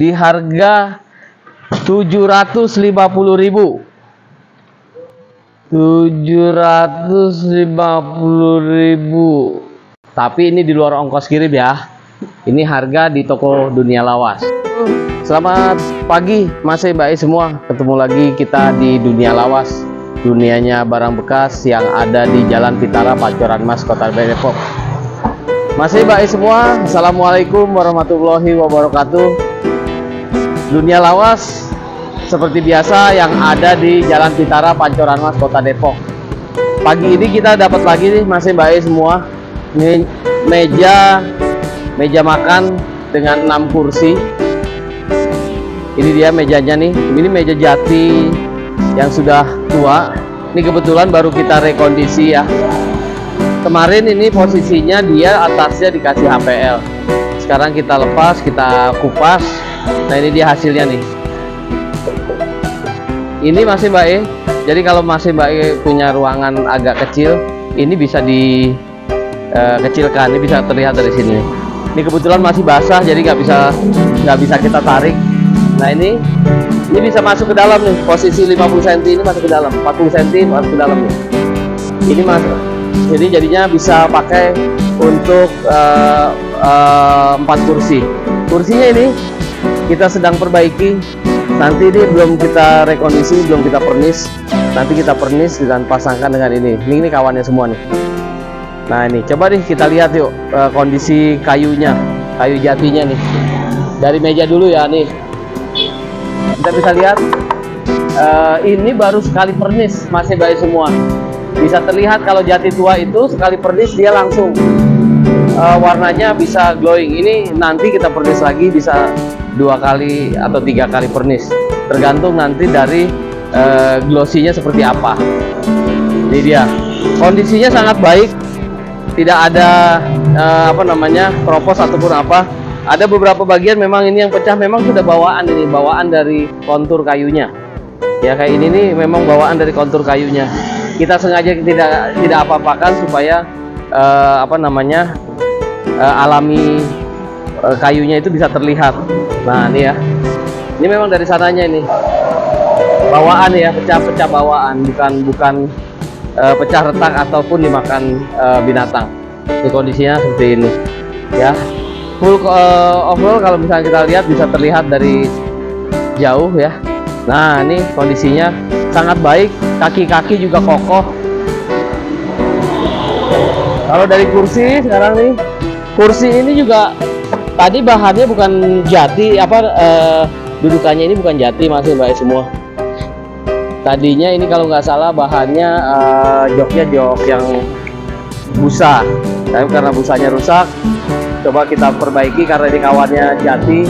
di harga 750.000. 750.000. Tapi ini di luar ongkos kirim ya. Ini harga di toko Dunia Lawas. Selamat pagi Mas Mbak E semua. Ketemu lagi kita di Dunia Lawas. Dunianya barang bekas yang ada di Jalan Vitara, Pancoran Mas, Kota Depok. Mas Mbak E semua, Assalamualaikum warahmatullahi wabarakatuh. Dunia Lawas seperti biasa yang ada di Jalan Vitara, Pancoran Mas, Kota Depok. Pagi ini kita dapat lagi nih Mas Mbak E semua. Ini meja makan dengan 6 kursi. Ini dia mejanya nih. Ini meja jati yang sudah tua. Ini kebetulan baru kita rekondisi ya. Kemarin ini posisinya dia atasnya dikasih HPL. Sekarang kita lepas, kita kupas. Nah ini dia hasilnya nih. Ini masih Mbak E. Jadi kalau masih Mbak E punya ruangan agak kecil, ini bisa dikecilkan. Ini bisa terlihat dari sini. Ini kebetulan masih basah, jadi nggak bisa kita tarik. Nah ini bisa masuk ke dalam nih. Posisi 50 cm ini masuk ke dalam, 40 cm masuk ke dalam nih. Ini masuk. Jadi jadinya bisa pakai untuk 4 kursi. Kursinya ini kita sedang perbaiki. Nanti ini belum kita rekondisi, belum kita pernis. Nanti kita pernis dan pasangkan dengan ini. Ini kawannya semua nih. Nah ini coba nih kita lihat yuk kondisi kayunya, kayu jatinya nih. Dari meja dulu ya nih. Kita bisa lihat ini baru sekali pernis masih baik semua. Bisa terlihat kalau jati tua itu sekali pernis dia langsung warnanya bisa glowing. Ini nanti kita pernis lagi bisa 2 kali atau 3 kali pernis, tergantung nanti dari glossy-nya seperti apa. Ini dia kondisinya sangat baik, tidak ada keropos ataupun apa. Ada beberapa bagian memang ini yang pecah, memang sudah bawaan dari kontur kayunya ya. Kayak ini nih memang bawaan dari kontur kayunya. Kita sengaja tidak apa-apakan supaya alami kayunya itu bisa terlihat. Nah ini ya, ini memang dari sananya ini bawaan ya, pecah bawaan, bukan pecah retak ataupun dimakan binatang. Ini kondisinya seperti ini ya. Full overall kalau misalnya kita lihat bisa terlihat dari jauh ya. Nah ini kondisinya sangat baik, kaki-kaki juga kokoh. Kalau dari kursi sekarang nih, kursi ini juga tadi bahannya bukan jati, dudukannya ini bukan jati masih Mbak semua. Tadinya ini kalau nggak salah bahannya joknya jok yang busa, tapi karena busanya rusak, coba kita perbaiki karena ini kawannya jati,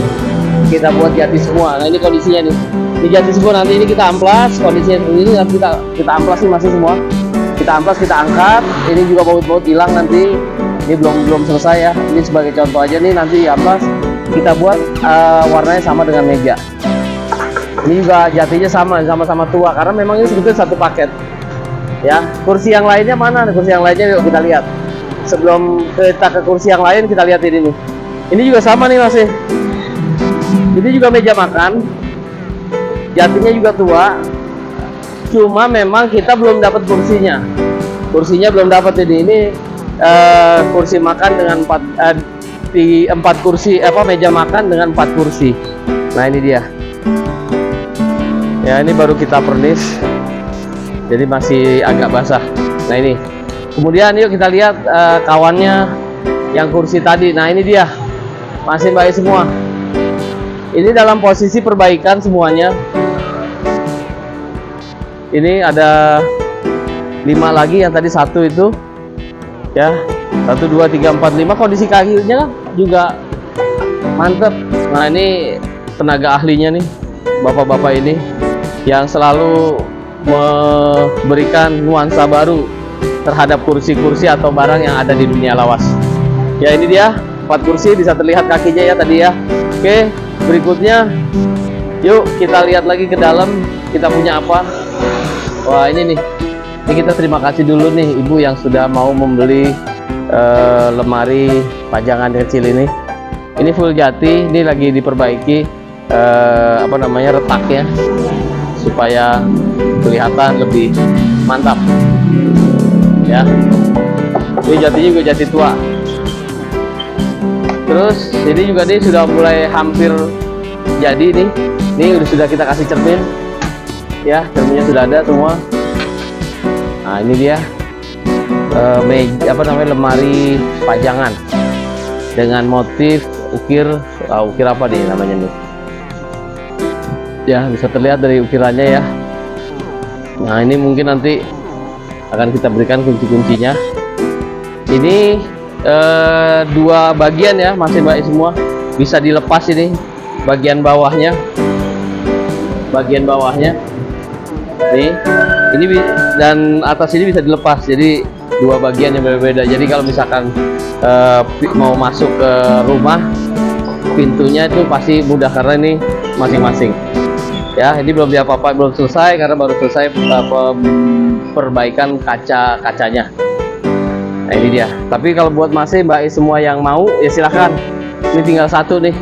kita buat jati semua. Nah ini kondisinya nih, ini jati semua. Nanti ini kita amplas, kondisinya seperti ini. Nanti kita amplas nih masih semua, kita amplas, kita angkat. Ini juga baut-baut hilang nanti. Ini belum selesai ya. Ini sebagai contoh aja nih, nanti amplas kita buat warnanya sama dengan meja. Ini juga jatinya sama-sama tua karena memang ini sebetulnya satu paket ya. Kursi yang lainnya mana? Kursi yang lainnya yuk kita lihat. Sebelum kita ke kursi yang lain, kita lihat ini nih. Ini juga sama nih masih. Ini juga meja makan. Jatinya juga tua. Cuma memang kita belum dapat kursinya. Kursinya belum dapat ini. Ini kursi makan dengan 4 kursi, meja makan dengan 4 kursi. Nah ini dia. Ya ini baru kita pernis. Jadi masih agak basah. Nah ini. Kemudian yuk kita lihat kawannya yang kursi tadi. Nah ini dia, masih baik semua. Ini dalam posisi perbaikan semuanya. Ini ada 5 lagi, yang tadi 1 itu ya, 1, 2, 3, 4, 5. Kondisi kakinya juga mantep. Nah ini tenaga ahlinya nih, bapak-bapak ini yang selalu memberikan nuansa baru terhadap kursi-kursi atau barang yang ada di Dunia Lawas. Ya ini dia 4 kursi, bisa terlihat kakinya ya tadi ya. Oke, berikutnya yuk kita lihat lagi ke dalam, kita punya apa. Wah ini nih, ini kita terima kasih dulu nih ibu yang sudah mau membeli lemari pajangan kecil ini. Ini full jati, ini lagi diperbaiki. apa namanya, retaknya supaya kelihatan lebih mantap ya. Ini jatinya juga jati tua. Terus ini juga nih sudah mulai hampir jadi nih. Ini sudah kita kasih cermin ya, cerminnya sudah ada semua. Nah ini dia apa namanya, lemari pajangan dengan motif ukir ukir apa nih namanya nih ya, bisa terlihat dari ukirannya ya. Nah ini mungkin nanti akan kita berikan kunci-kuncinya. Ini dua bagian ya, masih baik semua, bisa dilepas ini bagian bawahnya nih, ini dan atas ini bisa dilepas, jadi dua bagian yang berbeda. Jadi kalau misalkan mau masuk ke rumah, pintunya itu pasti mudah karena ini masing-masing ya. Ini belum diapa-apa, belum selesai karena baru selesai perbaikan kacanya. Nah ini dia. Tapi kalau buat masih Mbak semua yang mau ya silahkan. Ini tinggal satu nih,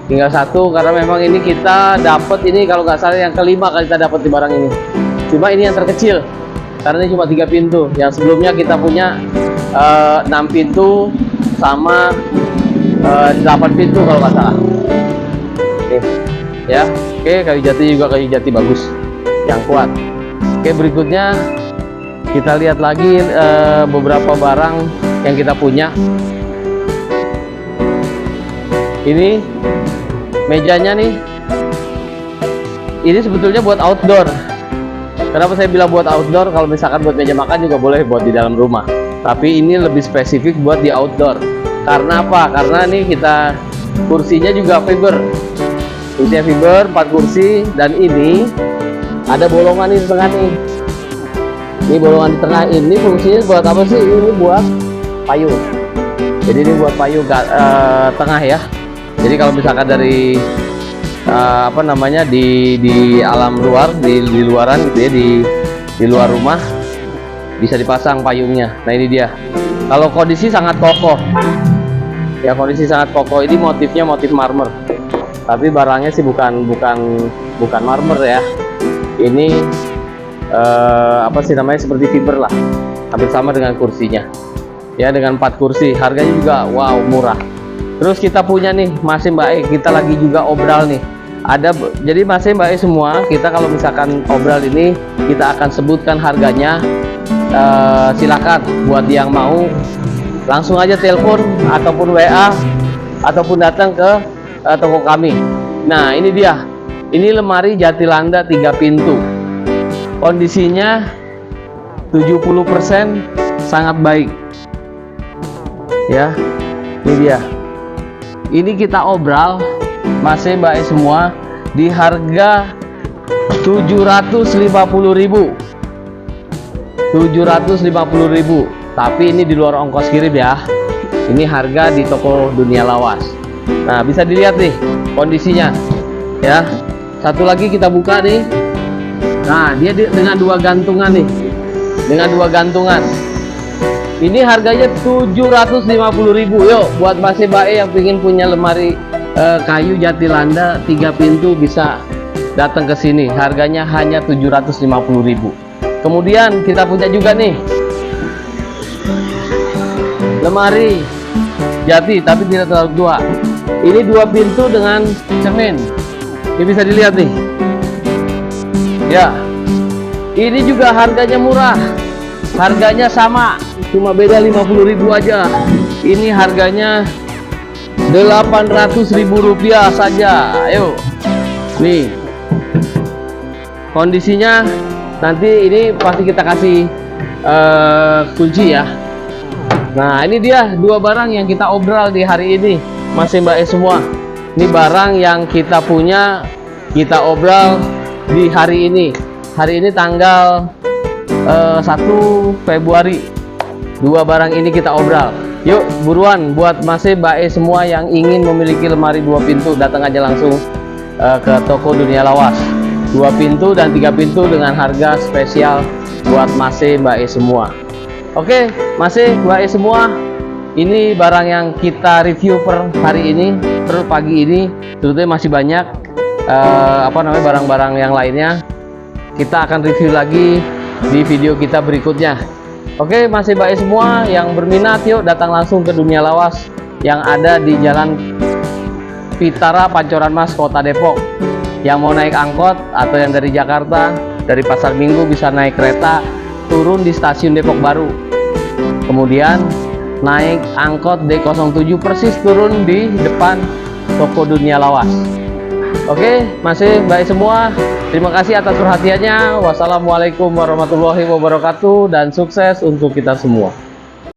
tinggal satu karena memang ini kita dapat, ini kalau nggak salah yang kelima kali kita dapat di barang ini. Cuma ini yang terkecil karena ini cuma 3 pintu. Yang sebelumnya kita punya 6 pintu sama 8 pintu kalau nggak salah. Oke ya. Oke, kayu jati juga kayu jati bagus yang kuat. Oke, berikutnya kita lihat lagi beberapa barang yang kita punya. Ini mejanya nih, ini sebetulnya buat outdoor. Kenapa saya bilang buat outdoor? Kalau misalkan buat meja makan juga boleh buat di dalam rumah, tapi ini lebih spesifik buat di outdoor. Karena apa? Karena nih kita kursinya juga fiber, kursinya fiber 4 kursi, dan ini ada bolongan di tengah nih. Ini bolongan di tengah ini fungsinya buat apa sih? Ini buat payung. Jadi ini buat payung tengah ya. Jadi kalau misalkan dari apa namanya, di alam luar, di luaran gitu ya, di luar rumah bisa dipasang payungnya. Nah ini dia. Kalau kondisi sangat kokoh ya, kondisi sangat kokoh. Ini motifnya motif marmer, tapi barangnya sih bukan marmer ya. Ini apa sih namanya, seperti fiber lah, hampir sama dengan kursinya ya, dengan 4 kursi. Harganya juga wow, murah. Terus kita punya nih masih Mbak E, kita lagi juga obral nih. Jadi masih Mbak E semua, kita kalau misalkan obral ini kita akan sebutkan harganya. Silakan buat yang mau langsung aja telepon ataupun WA ataupun datang ke toko kami. Nah ini dia, ini lemari Jatilanda 3 pintu, kondisinya 70% sangat baik ya. Ini dia, ini kita obral masih Mbak E semua di harga 750.000, tapi ini di luar ongkos kirim ya. Ini harga di toko Dunia Lawas. Nah bisa dilihat nih kondisinya ya. Satu lagi kita buka nih. Nah dia dengan 2 gantungan nih, dengan 2 gantungan. Ini harganya 750.000. Yuk buat masih Mbak E yang ingin punya lemari kayu Jatilanda 3 pintu bisa datang ke sini. Harganya hanya 750.000. Kemudian kita punya juga nih lemari jati tapi tidak terlalu tua. Ini 2 pintu dengan cermin. Ini bisa dilihat nih ya. Ini juga harganya murah, harganya sama, cuma beda 50.000 aja. Ini harganya 800.000 rupiah saja. Ayo nih kondisinya. Nanti ini pasti kita kasih kunci ya. Nah ini dia 2 barang yang kita obral di hari ini masih Mbak E semua. Ini barang yang kita punya, kita obral di hari ini. Hari ini tanggal 1 Februari. 2 barang ini kita obral. Yuk buruan buat masih Mbak E semua yang ingin memiliki lemari 2 pintu, datang aja langsung ke toko Dunia Lawas. 2 pintu dan 3 pintu dengan harga spesial buat masih Mbak E semua. Oke, masih Mbak E semua, ini barang yang kita review per hari ini, per pagi ini. Sebetulnya masih banyak, barang-barang yang lainnya kita akan review lagi di video kita berikutnya. Oke, masih baik semua yang berminat, yuk datang langsung ke Dunia Lawas yang ada di Jalan Pitara, Pancoran Mas, Kota Depok. Yang mau naik angkot atau yang dari Jakarta, dari Pasar Minggu bisa naik kereta, turun di stasiun Depok Baru. Kemudian naik angkot D07 persis turun di depan toko Dunia Lawas. Oke, masih baik semua. Terima kasih atas perhatiannya. Wassalamualaikum warahmatullahi wabarakatuh dan sukses untuk kita semua.